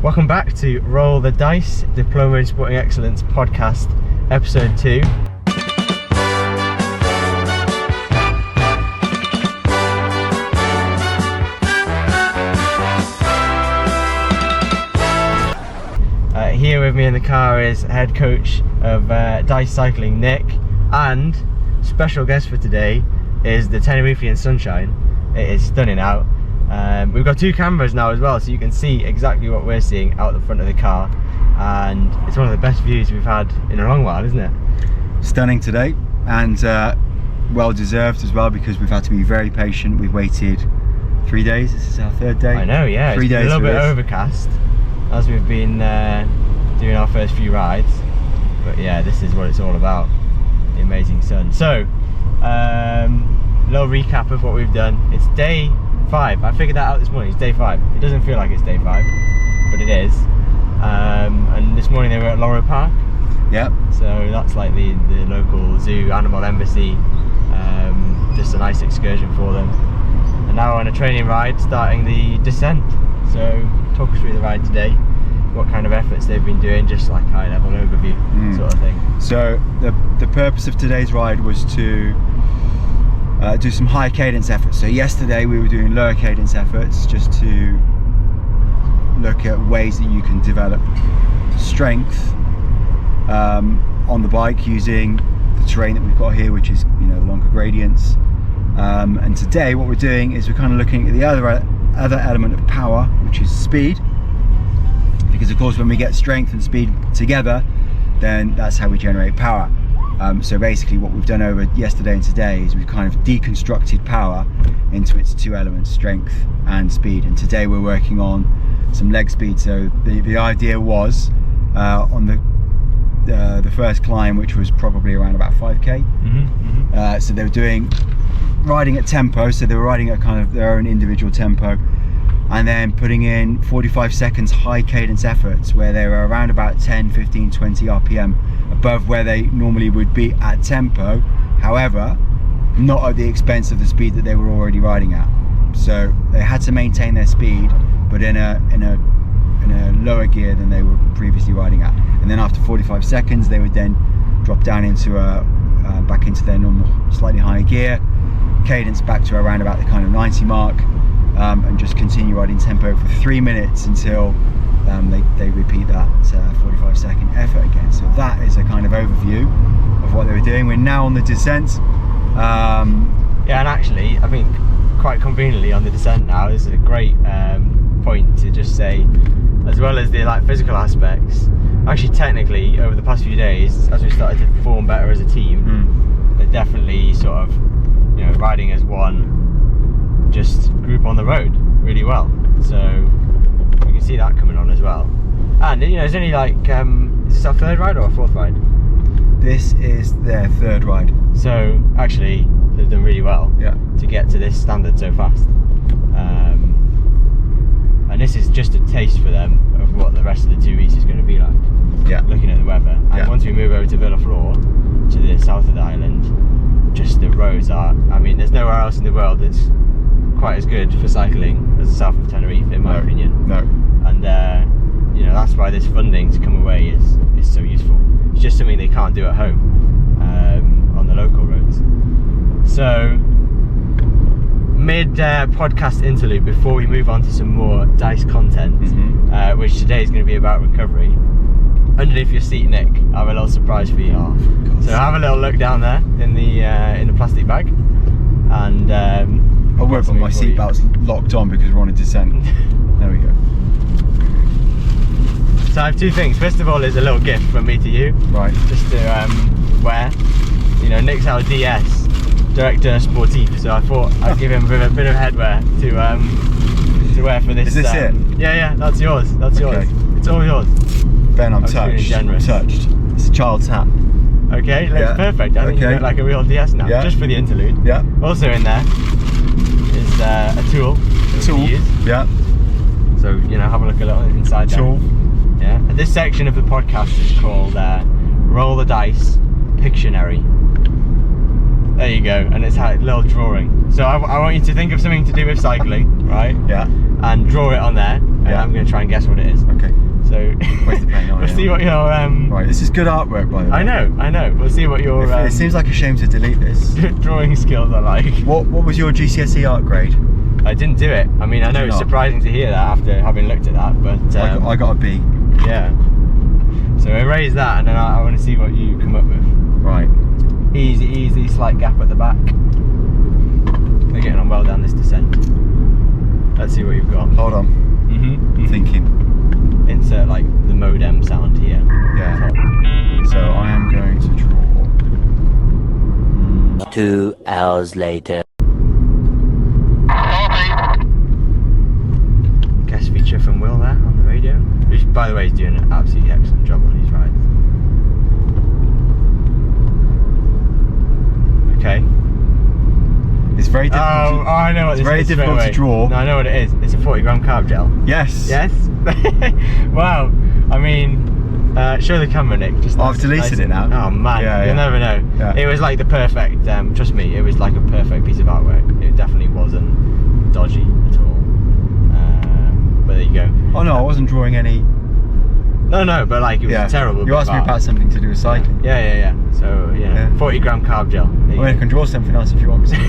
Welcome back to Roll the DiSE Diploma in Sporting Excellence Podcast, Episode 2. Here with me in the car is head coach of DiSE Cycling, Nick, and special guest for today is the Tenerifean sunshine. It is stunning out. We've got two cameras now as well, so you can see exactly what we're seeing out the front of the car, and it's one of the best views we've had in a long while, isn't it? Stunning today, and well deserved as well, because we've had to be very patient. We've waited 3 days. This is our third day. I know, yeah. 3 days. A little bit overcast as we've been doing our first few rides, but yeah, this is what it's all about, the amazing sun. So little recap of what we've done. It's day 5. I figured that out this morning. It's day 5. It doesn't feel like it's day 5, but it is. And this morning they were at Laurel Park. Yep. So that's like the local zoo, animal embassy. Just a nice excursion for them. And now we're on a training ride, starting the descent. So talk us through the ride today. What kind of efforts they've been doing, just like high level overview sort of thing. So the purpose of today's ride was to do some high cadence efforts. So yesterday we were doing lower cadence efforts, just to look at ways that you can develop strength on the bike using the terrain that we've got here, which is, you know, longer gradients. And today what we're doing is we're kind of looking at the other element of power, which is speed. Because of course when we get strength and speed together, then that's how we generate power. So basically what we've done over yesterday and today is we've kind of deconstructed power into its two elements, strength and speed. And today we're working on some leg speed. So the idea was on the first climb, which was probably around about 5k. So they were riding at tempo, so they were riding at kind of their own individual tempo, and then putting in 45 seconds high cadence efforts where they were around about 10, 15, 20 RPM above where they normally would be at tempo, however not at the expense of the speed that they were already riding at. So they had to maintain their speed, but in a lower gear than they were previously riding at. And then after 45 seconds they would then drop down into back into their normal slightly higher gear, cadence back to around about the kind of 90 mark, and just continue riding tempo for 3 minutes until they repeat that 45 second effort again. So that is a kind of overview of what they were doing. We're now on the descent. Yeah, and actually I think quite conveniently on the descent now, this is a great point to just say, as well as the like physical aspects, actually technically over the past few days, as we started to perform better as a team, they're definitely sort of, you know, riding as one just group on the road really well. So we can see that coming on as well. And you know, it's only like is this our third ride or our fourth ride? This is their third ride. So actually they've done really well to get to this standard so fast. And this is just a taste for them of what the rest of the 2 weeks is going to be like. Yeah. Looking at the weather. And once we move over to Villaflor, to the south of the island, just the roads are, I mean, there's nowhere else in the world that's quite as good for cycling as the south of Tenerife, in my opinion. No. And you know, that's why this funding to come away is so useful. It's just something they can't do at home on the local roads. So mid podcast interlude, before we move on to some more DiSE content, which today is going to be about recovery. Underneath your seat, Nick, I have a little surprise for you. So have a little look down there in the plastic bag, and I won't, but my seatbelt's locked on because we're on a descent. There we go. So I have two things. First of all, is a little gift from me to you. Right. Just to wear. You know, Nick's our DS, Director Sportif, so I thought I'd give him a bit of headwear to wear for this. Is this it? Yeah, that's yours. That's yours. It's all yours. Ben, I'm touched. Generous. I'm touched. It's a child's hat. Okay, looks perfect. I think you look like a real DS now, just for the interlude. Yeah. Also in there is a tool. To use. Yeah. So, you know, have a look a little inside there. Tool. Yeah. And this section of the podcast is called Roll the DiSE Pictionary. There you go, and it's a little drawing. So I want you to think of something to do with cycling, right? Yeah. and draw it on there, and I'm going to try and guess what it is. Okay. So where's the pen? we'll see what your right, this is good artwork, by the way. I know. We'll see what your it seems like a shame to delete this. drawing skills are like. What was your GCSE art grade? I didn't do it. I mean, I know it's surprising to hear that after having looked at that, but I got a B. Yeah. So erase that, and then I want to see what you come up with. Right. Easy, slight gap at the back. They're getting on well down this descent. Let's see what you've got. Hold on. I'm thinking. Insert like the modem sound here. Yeah. So I am going to draw. 2 hours later. Guest feature from Will there on the radio. Which, by the way, is doing an absolutely excellent job on these rides. Okay. It's very difficult. I know what this is. It's very difficult to draw. No, I know what it is. It's a 40-gram carb gel. Yes. Yes. Wow. I mean, show the camera, Nick. Just I've deleted it now. Oh man, you'll never know. Yeah. It was like the perfect. Trust me, it was like a perfect piece of artwork. It definitely wasn't dodgy at all. But there you go. Oh no, I wasn't drawing any. No, but like it was a terrible. You asked me about something to do with cycling. Yeah. So 40-gram carb gel. I can draw something else if you want me to.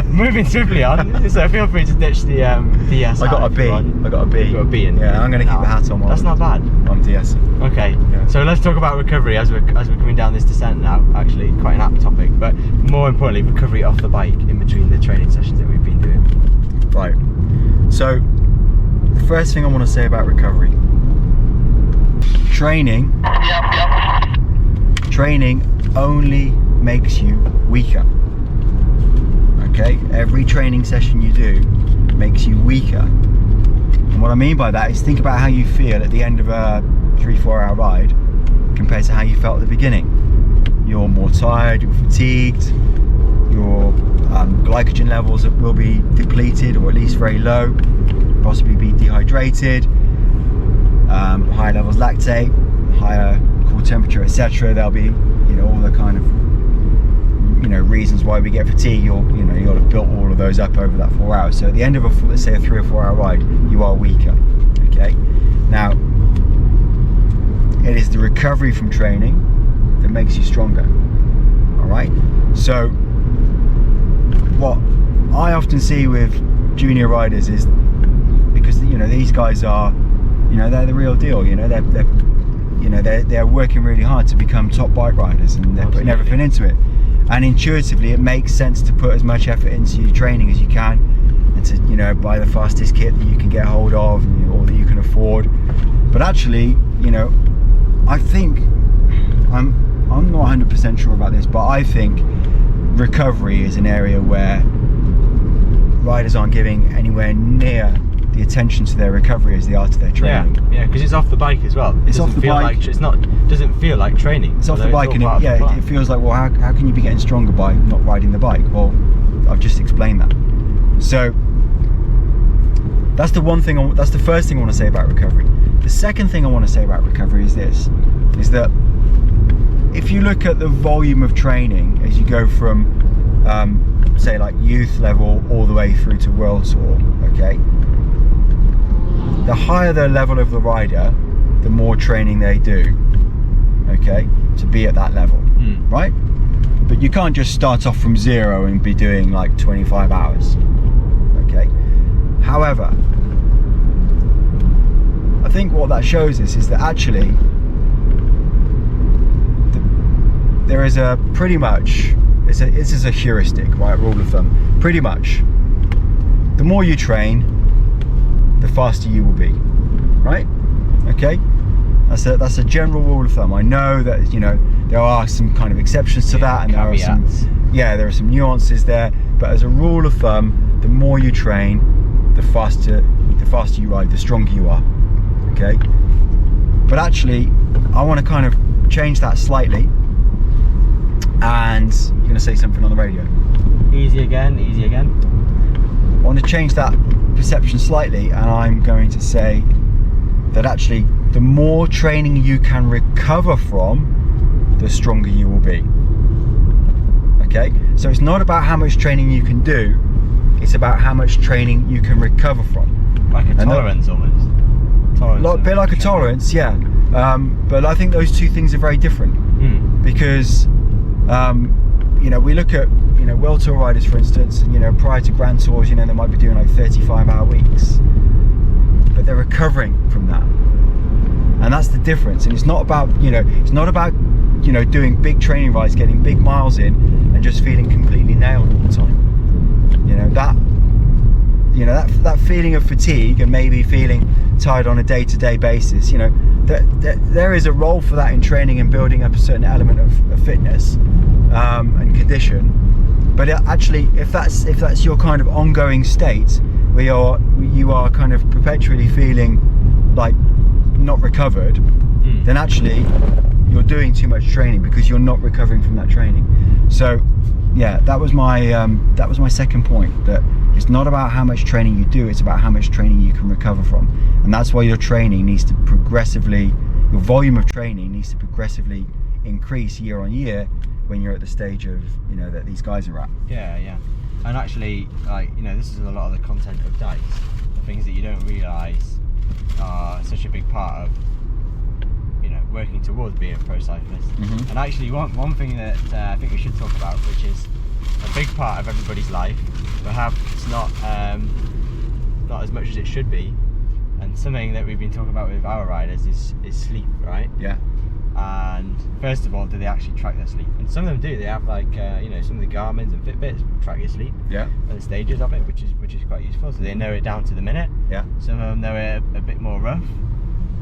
Moving swiftly on, so feel free to ditch the DS. I got a B. You got a B. Yeah, I'm going to keep the hat on. That's not bad. I'm DS. Okay. Yeah. So let's talk about recovery as we're coming down this descent now. Actually, quite an apt topic, but more importantly, recovery off the bike in between the training sessions that we've been doing. Right. So the first thing I want to say about recovery. Training only makes you weaker. Okay, every training session you do makes you weaker. And what I mean by that is think about how you feel at the end of a 3-4 hour ride compared to how you felt at the beginning. You're more tired, you're fatigued, your glycogen levels will be depleted or at least very low, possibly be dehydrated, higher levels lactate, higher core temperature, etc. There'll be all the kind of reasons why we get fatigue. You'll have built all of those up over that 4 hours. So at the end of let's say a 3 or 4 hour ride, you are weaker. Okay. Now, it is the recovery from training that makes you stronger. All right. So what I often see with junior riders is because these guys are they're the real deal. They're working really hard to become top bike riders, and they're putting everything into it. And intuitively, it makes sense to put as much effort into your training as you can, and to buy the fastest kit that you can get hold of, or that you can afford. But actually, I think I'm not 100% sure about this, but I think recovery is an area where riders aren't giving anywhere near the attention to their recovery as they are to their training. Yeah, because it's off the bike as well. It's off the bike. Doesn't feel like training. It's off the bike, and it feels like, well, how can you be getting stronger by not riding the bike? Well, I've just explained that. So that's the first thing I want to say about recovery. The second thing I want to say about recovery is that if you look at the volume of training as you go from say like youth level all the way through to world tour, okay, the higher the level of the rider, the more training they do, okay, to be at that level, right? But you can't just start off from zero and be doing like 25 hours, okay? However, I think what that shows us is that actually there is a pretty much, this is a heuristic, right, rule of thumb, pretty much the more you train, the faster you will be, right? Okay, that's a general rule of thumb. I know that there are some kind of exceptions to that, and there are some nuances there, but as a rule of thumb, the more you train, the faster you ride, the stronger you are. Okay, but actually I want to kind of change that slightly, and you're going to say something on the radio. Easy again. I want to change that perception slightly, and I'm going to say that actually the more training you can recover from, the stronger you will be. Okay, so it's not about how much training you can do, it's about how much training you can recover from. Like a tolerance almost. A bit like a tolerance, yeah. But I think those two things are very different because, we look at, World Tour riders, for instance, and, prior to Grand Tours, they might be doing like 35-hour weeks, but they're recovering from that. And that's the difference. And it's not about, doing big training rides, getting big miles in and just feeling completely nailed all the time. That feeling of fatigue and maybe feeling tired on a day-to-day basis, there is a role for that in training and building up a certain element of fitness and condition. But actually, if that's your kind of ongoing state where you are kind of perpetually feeling like not recovered, then actually you're doing too much training because you're not recovering from that training. So yeah, that was my second point, that it's not about how much training you do, it's about how much training you can recover from. And that's why your volume of training needs to progressively increase year on year when you're at the stage of, that these guys are at. Yeah. And actually, this is a lot of the content of DiSE, the things that you don't realise are such a big part of, working towards being a pro cyclist. And actually, one thing that I think we should talk about, which is a big part of everybody's life, perhaps not as much as it should be, and something that we've been talking about with our riders is sleep, right? Yeah. And first of all, do they actually track their sleep? And some of them do. They have some of the Garmin's and Fitbits track your sleep. Yeah. And the stages of it, which is quite useful. So they know it down to the minute. Yeah. Some of them know it a bit more rough.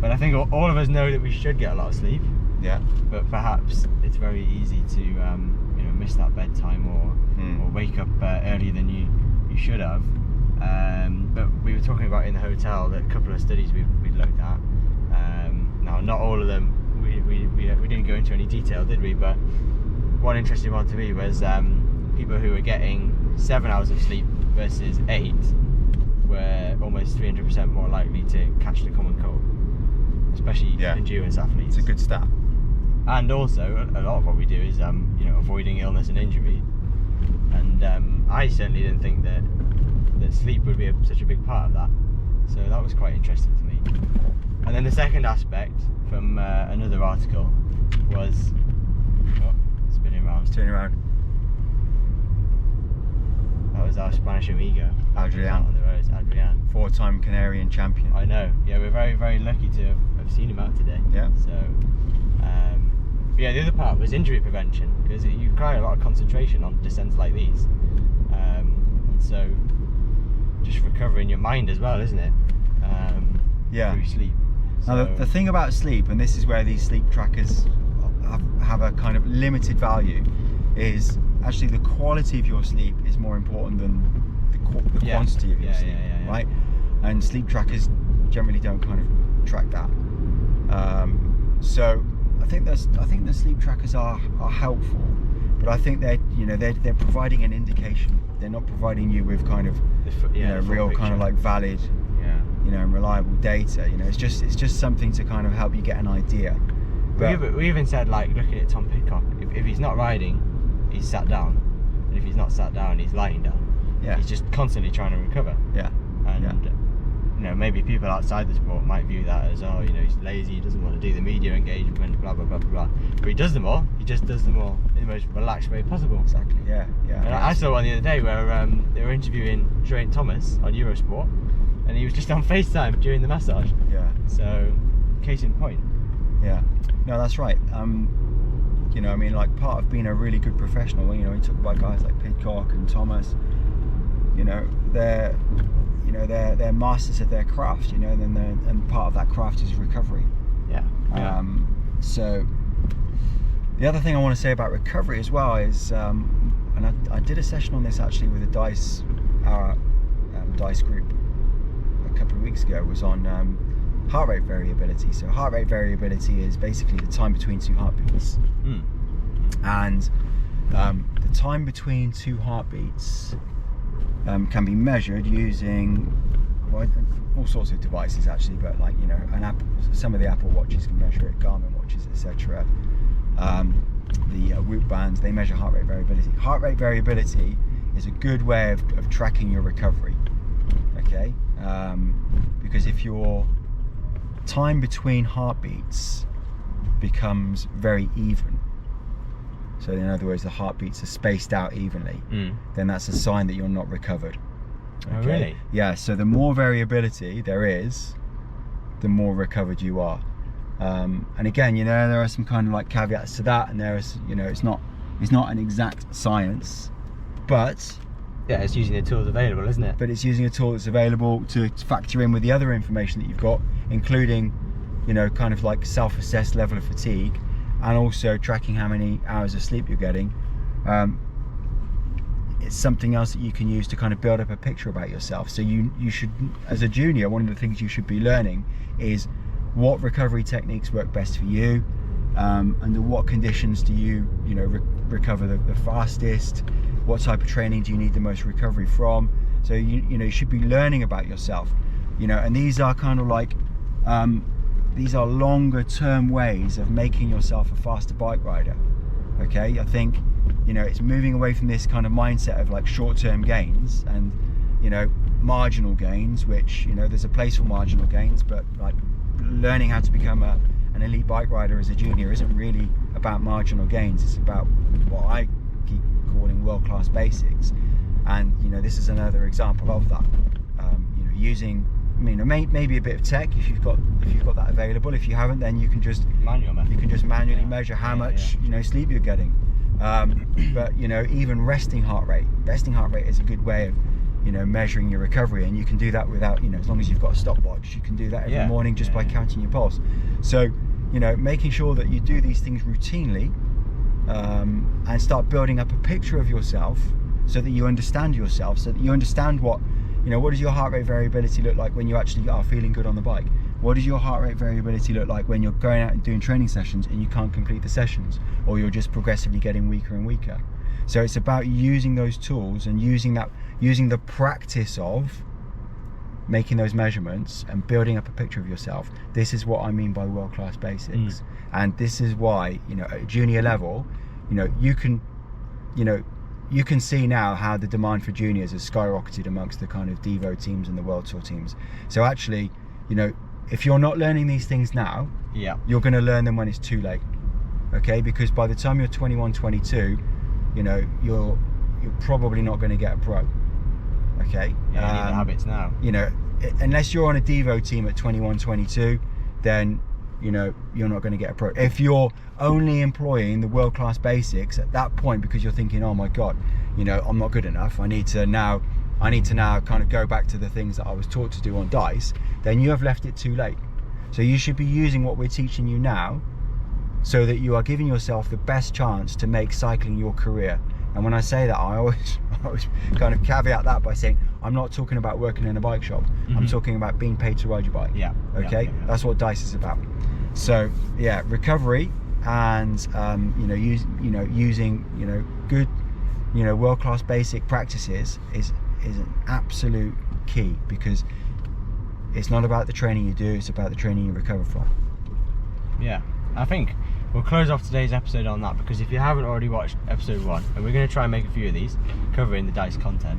But I think all of us know that we should get a lot of sleep. Yeah. But perhaps it's very easy to miss that bedtime or wake up earlier than you should have. But we were talking about in the hotel that a couple of studies we looked at. Now, not all of them. We didn't go into any detail, did we? But one interesting one to me was people who were getting 7 hours of sleep versus 8 were almost 300% more likely to catch the common cold, especially endurance athletes. It's a good stat. And also, a lot of what we do is avoiding illness and injury. And I certainly didn't think that sleep would be such a big part of that. So that was quite interesting to me. And then the second aspect from another article was spinning around. Turning around. That was our Spanish amigo, Adrian. on the roads, Adrian. 4-time Canarian champion. I know. Yeah, we're very, very lucky to have seen him out today. Yeah. So, the other part was injury prevention, because you require a lot of concentration on descents like these, and so just recovering your mind as well, isn't it? Through sleep. So, now the thing about sleep, and this is where these sleep trackers have a kind of limited value, is actually the quality of your sleep is more important than the quantity of your sleep, right? And sleep trackers generally don't kind of track that. So I think the sleep trackers are helpful, but I think they're providing an indication. They're not providing you with kind of real kind of like valid and reliable data. It's just something to kind of help you get an idea. But we even said, like, looking at Tom Pidcock, if he's not riding, he's sat down, and if he's not sat down, he's lying down. Yeah. He's just constantly trying to recover. Yeah. And maybe people outside the sport might view that as, he's lazy, he doesn't want to do the media engagement, blah blah blah blah blah. But he does them all. He just does them all in the most relaxed way possible. Exactly. Yeah. And I saw one the other day where they were interviewing Geraint Thomas on Eurosport, and he was just on FaceTime during the massage. Yeah. So, case in point. Yeah. No, that's right. Like part of being a really good professional, you talk about guys like Pidcock and Thomas, they're masters of their craft, and part of that craft is recovery. Yeah. So the other thing I want to say about recovery as well is, and I did a session on this actually with our DiSE group a couple of weeks ago, was on heart rate variability. So heart rate variability is basically the time between two heartbeats. And the time between two heartbeats can be measured using all sorts of devices actually, but like some of the Apple watches can measure it, Garmin watches, etc. The Whoop bands, they measure heart rate variability. Heart rate variability is a good way of tracking your recovery. Okay, because if your time between heartbeats becomes very even, so in other words the heartbeats are spaced out evenly, then that's a sign that you're not recovered. Oh, really? Yeah, so the more variability there is, the more recovered you are. And again, there are some kind of like caveats to that, and there is, it's not an exact science, but yeah, it's using the tools available, isn't it? But it's using a tool that's available to factor in with the other information that you've got, including, kind of like self-assessed level of fatigue, and also tracking how many hours of sleep you're getting. It's something else that you can use to kind of build up a picture about yourself. So you should, as a junior, one of the things you should be learning is what recovery techniques work best for you, and what conditions do you recover the fastest, what type of training do you need the most recovery from. So you should be learning about yourself, and these are kind of like these are longer term ways of making yourself a faster bike rider. Okay, I think it's moving away from this kind of mindset of like short-term gains and marginal gains, which there's a place for marginal gains, but like learning how to become an elite bike rider as a junior isn't really about marginal gains. It's about what I keep calling world-class basics, and this is another example of that. Using maybe a bit of tech if you've got that available. If you haven't, then you can just manually measure how much sleep you're getting. But even resting heart rate is a good way of measuring your recovery, and you can do that without as long as you've got a stopwatch, you can do that every morning just by counting your pulse. So making sure that you do these things routinely, and start building up a picture of yourself so that you understand yourself, so that you understand what does your heart rate variability look like when you actually are feeling good on the bike? What does your heart rate variability look like when you're going out and doing training sessions and you can't complete the sessions, or you're just progressively getting weaker and weaker? So it's about using those tools and using the practice of making those measurements and building up a picture of yourself. This is what I mean by world-class basics. And this is why at junior level, you can see now how the demand for juniors has skyrocketed amongst the kind of Devo teams and the World Tour teams. So actually, if you're not learning these things now, you're going to learn them when it's too late. Okay, because by the time you're 21, 22, you're probably not going to get a pro. Okay, you need the habits now. Unless you're on a Devo team at 21, 22, then you're not going to get a pro. If you're only employing the world-class basics at that point because you're thinking, oh my god, I'm not good enough, I need to now kind of go back to the things that I was taught to do on DiSE, then you have left it too late. So you should be using what we're teaching you now so that you are giving yourself the best chance to make cycling your career. And when I say that, I always kind of caveat that by saying I'm not talking about working in a bike shop. I'm talking about being paid to ride your bike. Okay, that's what DiSE is about. So recovery and using good world-class basic practices is an absolute key, because it's not about the training you do, it's about the training you recover from. I think we'll close off today's episode on that, because if you haven't already watched episode 1, and we're going to try and make a few of these covering the DiSE content,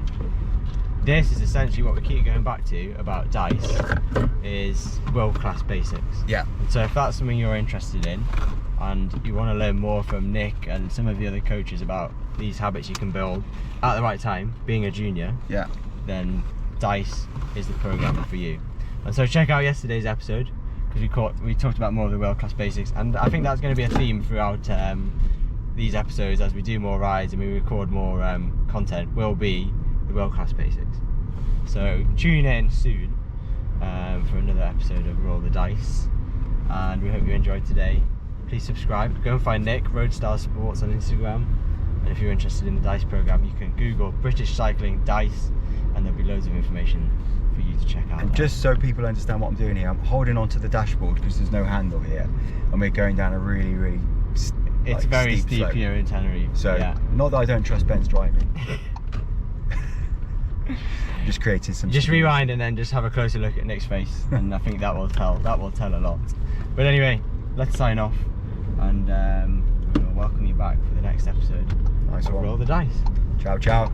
this is essentially what we keep going back to about DiSE is world-class basics. So if that's something you're interested in and you want to learn more from Nick and some of the other coaches about these habits you can build at the right time, being a junior, then DiSE is the program for you. And so check out yesterday's episode, because we talked about more of the world-class basics, and I think that's going to be a theme throughout these episodes as we do more rides and we record more content, will be the world-class basics. So tune in soon for another episode of Roll the DiSE, and we hope you enjoyed today. Please subscribe. Go and find Nick, Roadstar Sports, on Instagram, and if you're interested in the DiSE program, you can Google British Cycling DiSE, and there'll be loads of information for you to check out. And just so people understand what I'm doing here, I'm holding onto the dashboard because there's no handle here, and we're going down a really it's very steep here in Tenerife. So not that I don't trust Ben's driving. Just created some. Just rewind and then just have a closer look at Nick's face, and I think that will tell a lot. But anyway, let's sign off, and we'll welcome you back for the next episode. Nice one. Roll the DiSE. Ciao, ciao.